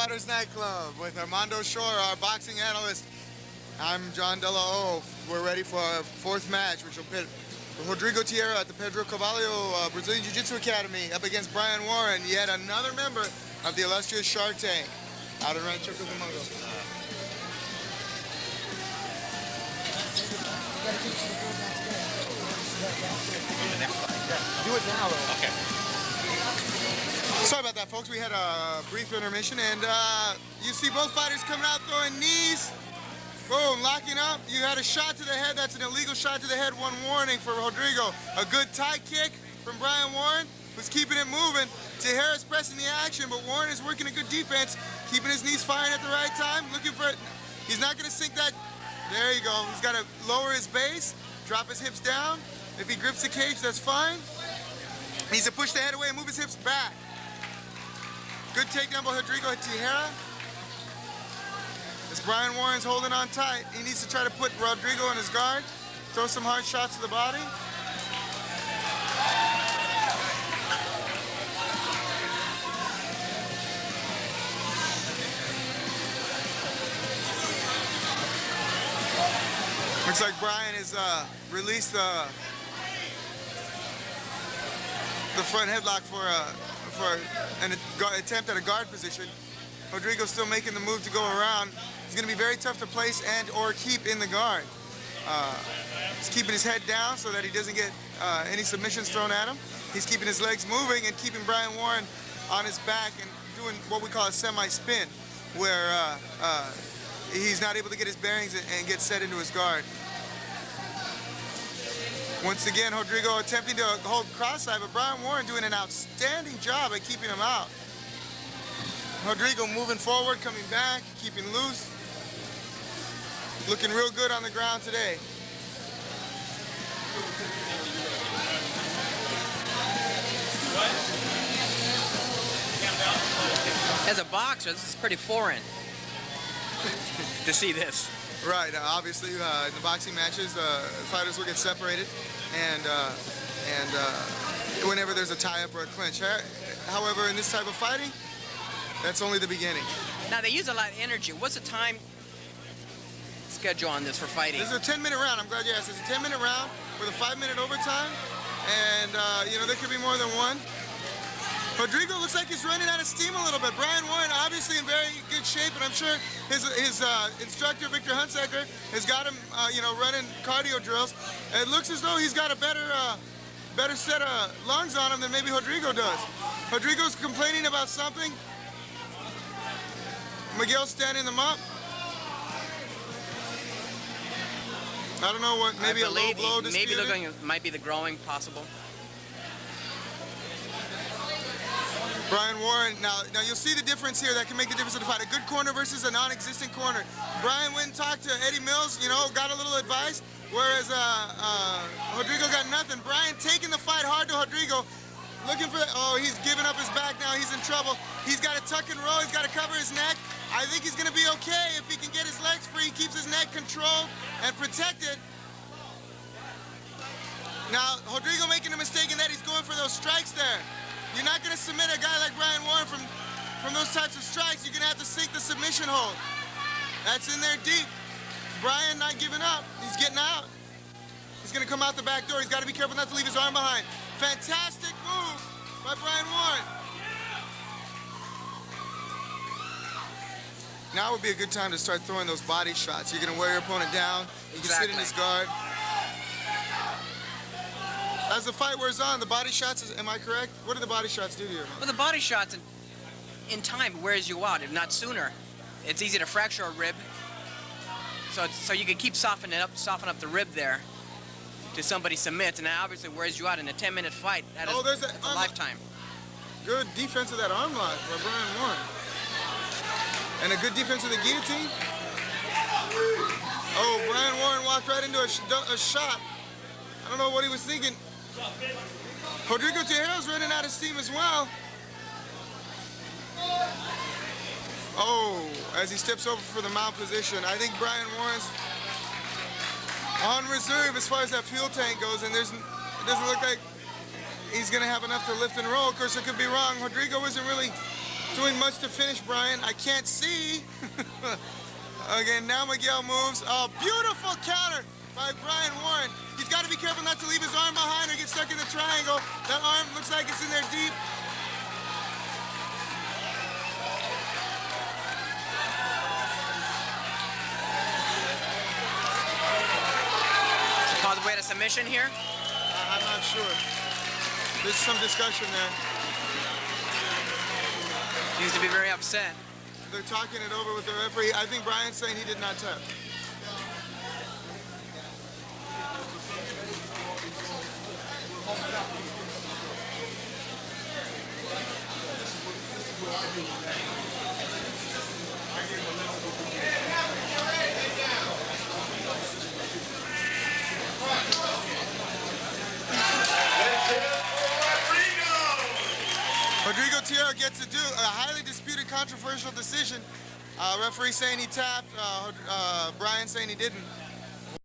Fighters Nightclub with Armando Shore, our boxing analyst. I'm John De La O. We're ready for our fourth match, which will pit Rodrigo Teixeira at the Pedro Carvalho Brazilian Jiu-Jitsu Academy up against Brian Warren, yet another member of the illustrious Shark Tank, out in Rancho Cucamonga. Do it now, though. Okay. Sorry about that, folks. We had a brief intermission, and you see both fighters coming out throwing knees. Boom, locking up. You had a shot to the head. That's an illegal shot to the head. One warning for Rodrigo. A good tie kick from Brian Warren, who's keeping it moving. Teixeira's pressing the action, but Warren is working a good defense, keeping his knees firing at the right time, looking for it. He's not going to sink that. There you go. He's got to lower his base, drop his hips down. If he grips the cage, that's fine. He needs to push the head away and move his hips back. Good takedown by Rodrigo Teixeira. As Brian Warren's holding on tight, he needs to try to put Rodrigo in his guard, throw some hard shots to the body. Looks like Brian has released the front headlock for an attempt at a guard position. Rodrigo's still making the move to go around. It's going to be very tough to place and or keep in the guard. He's keeping his head down so that he doesn't get any submissions thrown at him. He's keeping his legs moving and keeping Brian Warren on his back and doing what we call a semi-spin, where he's not able to get his bearings and get set into his guard. Once again, Rodrigo attempting to hold cross-side, but Brian Warren doing an outstanding job at keeping him out. Rodrigo moving forward, coming back, keeping loose. Looking real good on the ground today. As a boxer, this is pretty foreign to see this. Right, obviously in the boxing matches, fighters will get separated, and whenever there's a tie-up or a clinch. However, in this type of fighting, that's only the beginning. Now, they use a lot of energy. What's the time schedule on this for fighting? This is a 10-minute round. I'm glad you asked. It's a 10-minute round with a 5-minute overtime, and you know, there could be more than one. Rodrigo looks like he's running out of steam a little bit. Brian Warren obviously in very good shape, and I'm sure his instructor, Victor Hunsaker, has got him you know, running cardio drills. It looks as though he's got a better set of lungs on him than maybe Rodrigo does. Rodrigo's complaining about something. Miguel's standing them up. I don't know what, maybe a low blow disputed. Maybe might be the growing possible. Brian Warren, now you'll see the difference here that can make the difference in the fight. A good corner versus a non-existent corner. Brian went and talked to Eddie Mills, you know, got a little advice, whereas Rodrigo got nothing. Brian taking the fight hard to Rodrigo, looking for, oh, he's giving up his back now, he's in trouble. He's got to tuck and roll, he's got to cover his neck. I think he's going to be okay if he can get his legs free, keeps his neck controlled and protected. Now, Rodrigo making a mistake in that he's going for those strikes there. You're not going to submit a guy like Brian Warren from those types of strikes. You're going to have to sink the submission hold. That's in there deep. Brian not giving up. He's getting out. He's going to come out the back door. He's got to be careful not to leave his arm behind. Fantastic move by Brian Warren. Now would be a good time to start throwing those body shots. You're going to wear your opponent down. You can sit in his guard. As the fight wears on, the body shots, am I correct? What do the body shots do to you? Well, the body shots in time wears you out, if not sooner. It's easy to fracture a rib. So you can keep soften up the rib there till somebody submits, and that obviously wears you out in a 10-minute fight. That is a lifetime. Good defense of that arm lock by Brian Warren. And a good defense of the guillotine. Oh, Brian Warren walked right into a shot. I don't know what he was thinking. Rodrigo Teixeira's running out of steam as well. Oh, as he steps over for the mount position. I think Brian Warren's on reserve as far as that fuel tank goes, and it doesn't look like he's going to have enough to lift and roll. Of course, I could be wrong. Rodrigo isn't really doing much to finish Brian. I can't see. Again, now Miguel moves. Oh, beautiful counter by Brian Warren. He's got to be careful not to leave his arm behind or get stuck in the triangle. That arm looks like it's in there deep. Possible way to submission here? I'm not sure. There's some discussion there. Seems to be very upset. They're talking it over with the referee. I think Brian's saying he did not tap. Rodrigo Teixeira gets to do a highly disputed, controversial decision. Referee saying he tapped, Brian saying he didn't.